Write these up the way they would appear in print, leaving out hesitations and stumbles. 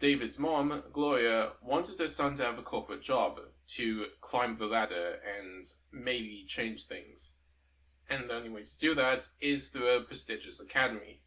David's mom, Gloria, wanted her son to have a corporate job, to climb the ladder and maybe change things. And the only way to do that is through a prestigious academy.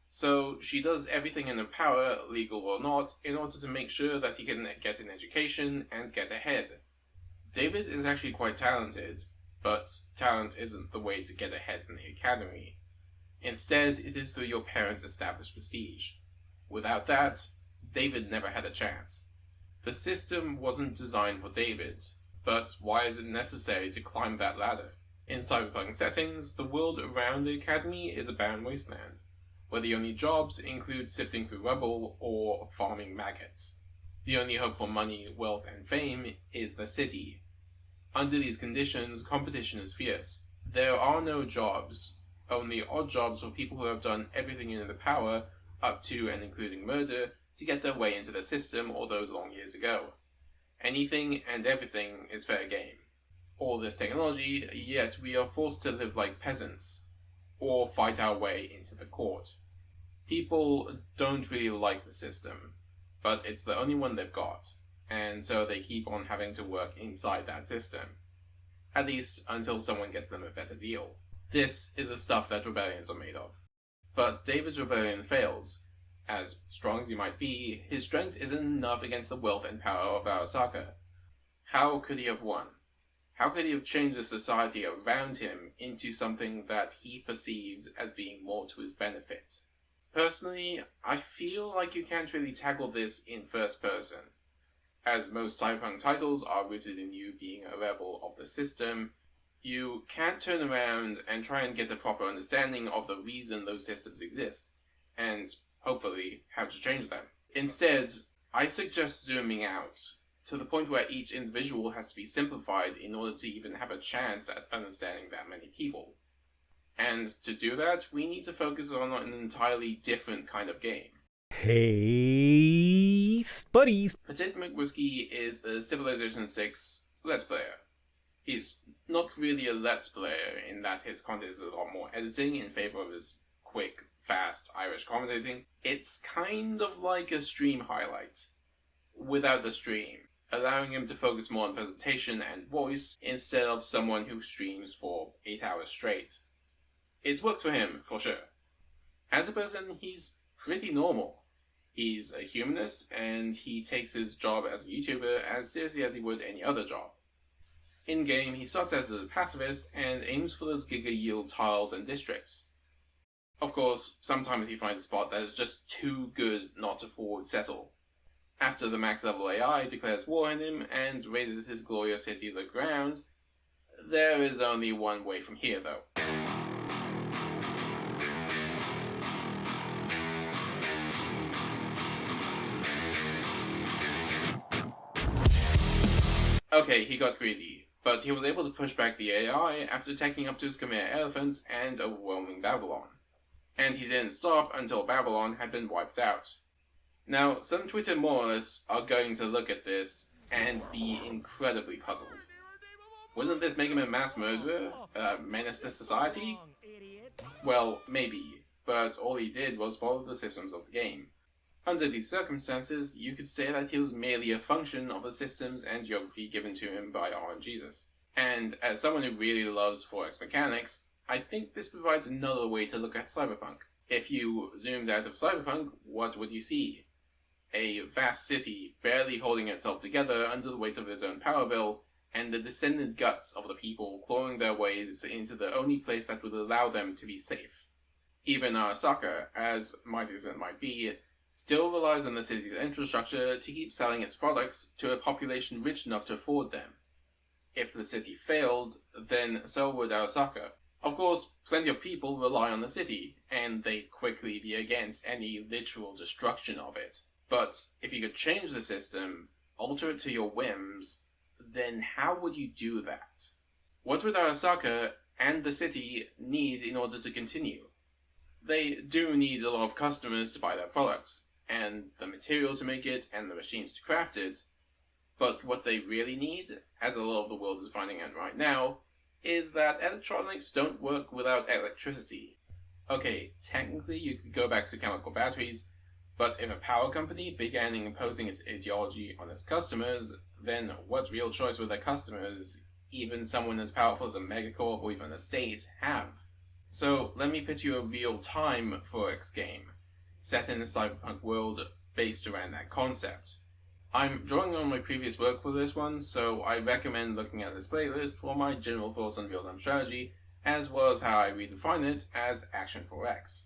So she does everything in her power, legal or not, in order to make sure that he can get an education and get ahead. David is actually quite talented, but talent isn't the way to get ahead in the academy. Instead, it is through your parents' established prestige. Without that, David never had a chance. The system wasn't designed for David, but why is it necessary to climb that ladder? In cyberpunk settings, the world around the academy is a barren wasteland, where the only jobs include sifting through rubble or farming maggots. The only hope for money, wealth, and fame is the city. Under these conditions, competition is fierce. There are no jobs, only odd jobs for people who have done everything in their power, up to and including murder, to get their way into the system all those long years ago. Anything and everything is fair game. All this technology, yet we are forced to live like peasants, or fight our way into the court. People don't really like the system, but it's the only one they've got, and so they keep on having to work inside that system. At least until someone gets them a better deal. This is the stuff that rebellions are made of. But David's rebellion fails. As strong as he might be, his strength isn't enough against the wealth and power of Arasaka. How could he have won? How could he have changed the society around him into something that he perceives as being more to his benefit? Personally, I feel like you can't really tackle this in first person. As most cyberpunk titles are rooted in you being a rebel of the system, you can't turn around and try and get a proper understanding of the reason those systems exist, and hopefully how to change them. Instead, I suggest zooming out, to the point where each individual has to be simplified in order to even have a chance at understanding that many people. And to do that, we need to focus on an entirely different kind of game. Hey, buddies! Petit McWhiskey is a Civilization 6 Let's Player. He's not really a Let's Player in that his content is a lot more editing in favor of his quick, fast Irish commentating. It's kind of like a stream highlight, without the stream, allowing him to focus more on presentation and voice instead of someone who streams for 8 hours straight. It works for him, for sure. As a person, he's pretty normal. He's a humanist, and he takes his job as a YouTuber as seriously as he would any other job. In-game, he starts out as a pacifist and aims for those giga-yield tiles and districts. Of course, sometimes he finds a spot that is just too good not to forward settle. After the max-level AI declares war on him and razes his glorious city to the ground, there is only one way from here, though. Okay, he got greedy, but he was able to push back the AI after attacking up to his Khmer elephants and overwhelming Babylon. And he didn't stop until Babylon had been wiped out. Now, some Twitter moralists are going to look at this and be incredibly puzzled. Wouldn't this make him a mass murderer? A menace to society? Well, maybe, but all he did was follow the systems of the game. Under these circumstances, you could say that he was merely a function of the systems and geography given to him by RNGesus. And as someone who really loves 4X mechanics, I think this provides another way to look at Cyberpunk. If you zoomed out of Cyberpunk, what would you see? A vast city barely holding itself together under the weight of its own power bill, and the descended guts of the people clawing their ways into the only place that would allow them to be safe. Even Arasaka, as mighty as it might be, still relies on the city's infrastructure to keep selling its products to a population rich enough to afford them. If the city failed, then so would Arasaka. Of course, plenty of people rely on the city, and they'd quickly be against any literal destruction of it. But if you could change the system, alter it to your whims, then how would you do that? What would Arasaka and the city need in order to continue? They do need a lot of customers to buy their products, and the material to make it, and the machines to craft it. But what they really need, as a lot of the world is finding out right now, is that electronics don't work without electricity. Okay, technically you could go back to chemical batteries, But if a power company began imposing its ideology on its customers, then what real choice would their customers, even someone as powerful as a megacorp or even a state, have? So let me pitch you a real-time 4X game, set in a cyberpunk world based around that concept. I'm drawing on my previous work for this one, so I recommend looking at this playlist for my general thoughts on real-time strategy, as well as how I redefine it as Action 4X.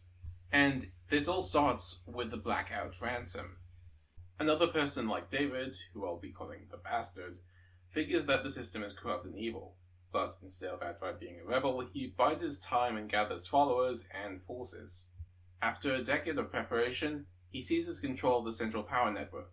And this all starts with the Blackout ransom. Another person like David, who I'll be calling the Bastard, figures that the system is corrupt and evil, but instead of outright being a rebel, he bides his time and gathers followers and forces. After a decade of preparation, he seizes control of the central power network.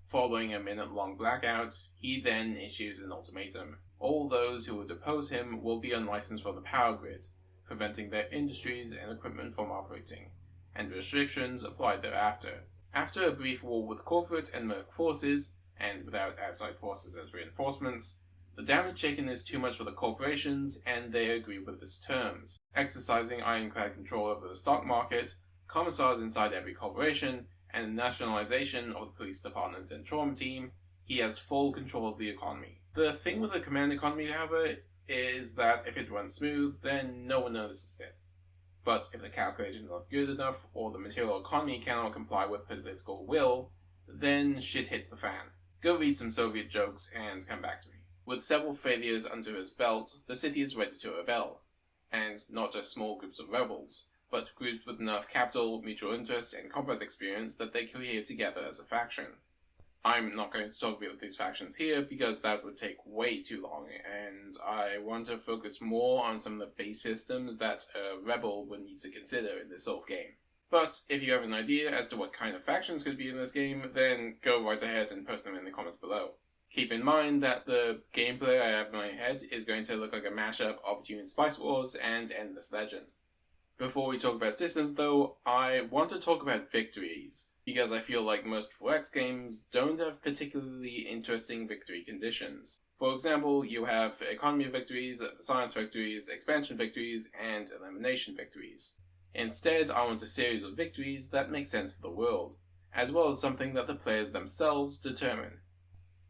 Following a minute-long blackout, he then issues an ultimatum. All those who would oppose him will be unlicensed from the power grid, preventing their industries and equipment from operating, and restrictions applied thereafter. After a brief war with corporate and merc forces, and without outside forces as reinforcements, the damage taken is too much for the corporations, and they agree with its terms. Exercising ironclad control over the stock market, commissars inside every corporation, and the nationalization of the police department and trauma team, he has full control of the economy. The thing with the command economy, however, is that if it runs smooth, then no one notices it. But if the calculations are not good enough, or the material economy cannot comply with political will, then shit hits the fan. Go read some Soviet jokes and come back to me. With several failures under his belt, the city is ready to rebel. And not just small groups of rebels, but groups with enough capital, mutual interest, and combat experience that they cohere together as a faction. I'm not going to talk about these factions here because that would take way too long, and I want to focus more on some of the base systems that a rebel would need to consider in this sort of game. But if you have an idea as to what kind of factions could be in this game, then go right ahead and post them in the comments below. Keep in mind that the gameplay I have in my head is going to look like a mashup of Dune Spice Wars and Endless Legend. Before we talk about systems though, I want to talk about victories, because I feel like most 4X games don't have particularly interesting victory conditions. For example, you have economy victories, science victories, expansion victories, and elimination victories. Instead, I want a series of victories that make sense for the world, as well as something that the players themselves determine.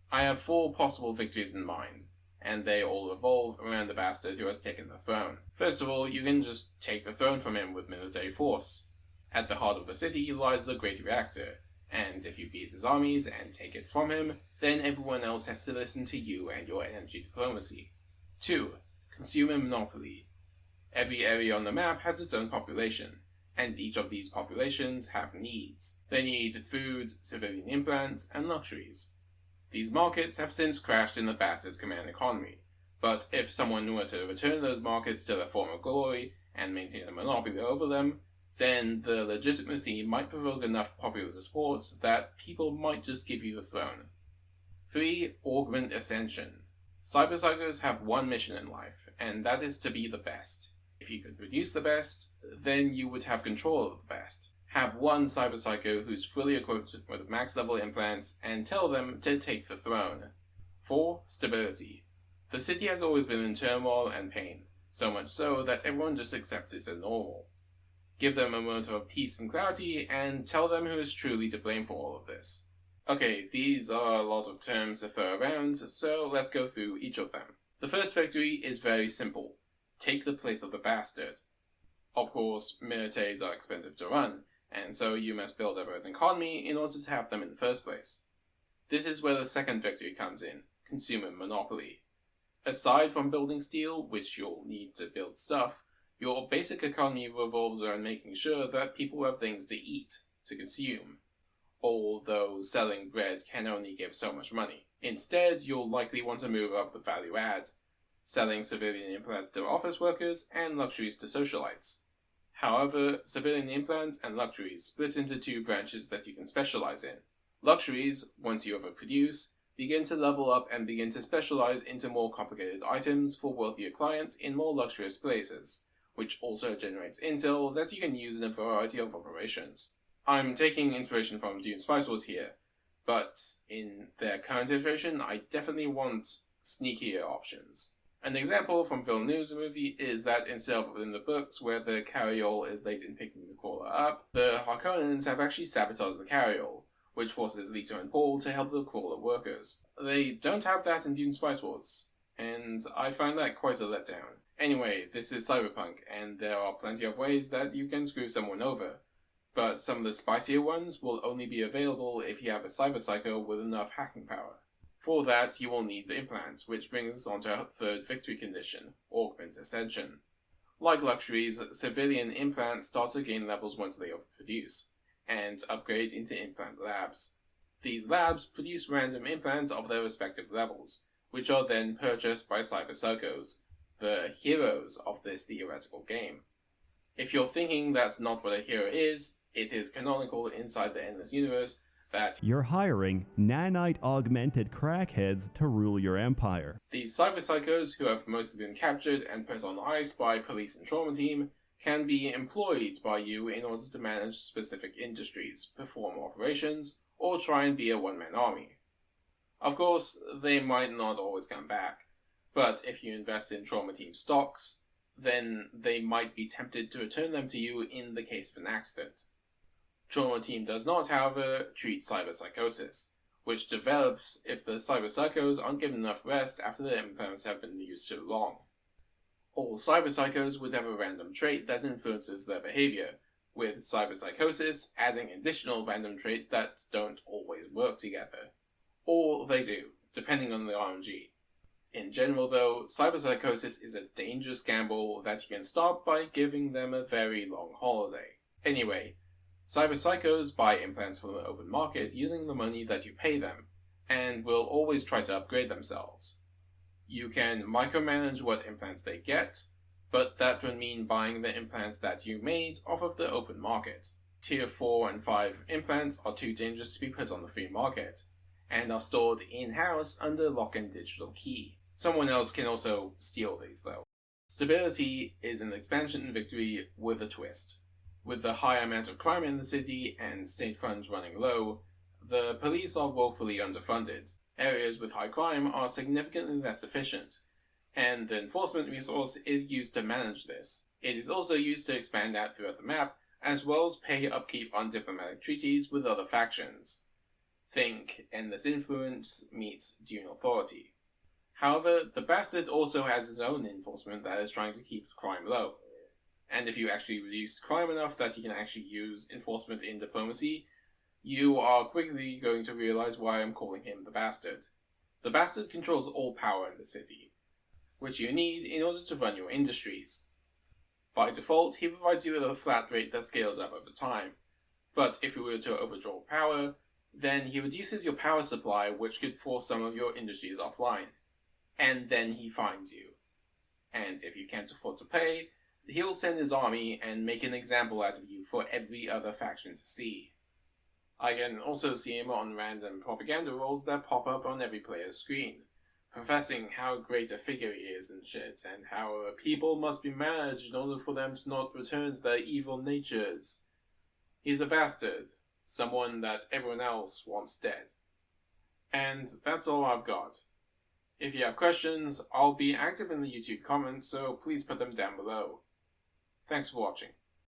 I have 4 possible victories in mind, and they all revolve around the bastard who has taken the throne. First of all, you can just take the throne from him with military force. At the heart of the city lies the Great Reactor, and if you beat his armies and take it from him, then everyone else has to listen to you and your energy diplomacy. 2. Consumer monopoly. Every area on the map has its own population, and each of these populations have needs. They need food, civilian implants, and luxuries. These markets have since crashed in the bastard's command economy, but if someone were to return those markets to their former glory and maintain a monopoly over them, then the legitimacy might provoke enough popular support that people might just give you the throne. 3. Augment Ascension. Cyberpsychos have one mission in life, and that is to be the best. If you could produce the best, then you would have control of the best. Have one cyberpsycho who's fully equipped with max level implants and tell them to take the throne. 4. Stability. The city has always been in turmoil and pain, so much so that everyone just accepts it as normal. Give them a moment of peace and clarity and tell them who is truly to blame for all of this. Okay, these are a lot of terms to throw around, so let's go through each of them. The first victory is very simple. Take the place of the bastard. Of course, militaries are expensive to run, and so you must build up an economy in order to have them in the first place. This is where the second victory comes in, consumer monopoly. Aside from building steel, which you'll need to build stuff, your basic economy revolves around making sure that people have things to eat, to consume. Although selling bread can only give so much money. Instead, you'll likely want to move up the value add, selling civilian implants to office workers and luxuries to socialites. However, civilian implants and luxuries split into 2 branches that you can specialize in. Luxuries, once you overproduce, begin to level up and begin to specialize into more complicated items for wealthier clients in more luxurious places, which also generates intel that you can use in a variety of operations. I'm taking inspiration from Dune Spice Wars here, but in their current iteration, I definitely want sneakier options. An example from Villeneuve's movie is that instead of in the books where the carryall is late in picking the crawler up, the Harkonnens have actually sabotaged the carryall, which forces Lita and Paul to help the crawler workers. They don't have that in Dune Spice Wars, and I find that quite a letdown. Anyway, this is Cyberpunk, and there are plenty of ways that you can screw someone over, but some of the spicier ones will only be available if you have a cyber psycho with enough hacking power. For that, you will need the implants, which brings us on to our third victory condition, Augment Ascension. Like luxuries, civilian implants start to gain levels once they overproduce, and upgrade into implant labs. These labs produce random implants of their respective levels, which are then purchased by cyber psychos, the heroes of this theoretical game. If you're thinking that's not what a hero is, it is canonical inside the Endless Universe that you're hiring nanite augmented crackheads to rule your empire. These cyber psychos, who have mostly been captured and put on ice by police and trauma team, can be employed by you in order to manage specific industries, perform operations, or try and be a one-man army. Of course, they might not always come back, but if you invest in trauma team stocks, then they might be tempted to return them to you in the case of an accident. Trauma team does not, however, treat cyberpsychosis, which develops if the cyberpsychos aren't given enough rest after their implants have been used too long. All cyberpsychos would have a random trait that influences their behavior, with cyberpsychosis adding additional random traits that don't always work together. Or they do, depending on the RNG. In general though, cyberpsychosis is a dangerous gamble that you can stop by giving them a very long holiday. Anyway, cyberpsychos buy implants from the open market using the money that you pay them, and will always try to upgrade themselves. You can micromanage what implants they get, but that would mean buying the implants that you made off of the open market. Tier 4 and 5 implants are too dangerous to be put on the free market, and are stored in-house under lock and digital key. Someone else can also steal these though. Stability is an expansion victory with a twist. With the high amount of crime in the city and state funds running low, the police are woefully underfunded. Areas with high crime are significantly less efficient, and the enforcement resource is used to manage this. It is also used to expand out throughout the map, as well as pay upkeep on diplomatic treaties with other factions. Think Endless Influence meets Dune Authority. However, the Bastard also has his own enforcement that is trying to keep crime low. And if you actually reduce crime enough that you can actually use enforcement in diplomacy, you are quickly going to realize why I'm calling him the Bastard. The Bastard controls all power in the city, which you need in order to run your industries. By default, he provides you with a flat rate that scales up over time, but if you were to overdraw power, then he reduces your power supply, which could force some of your industries offline, and then he fines you. And if you can't afford to pay, he'll send his army and make an example out of you for every other faction to see. I can also see him on random propaganda rolls that pop up on every player's screen, professing how great a figure he is and shit, and how people must be managed in order for them to not return to their evil natures. He's a bastard, someone that everyone else wants dead. And that's all I've got. If you have questions, I'll be active in the YouTube comments, so please put them down below. Thanks for watching.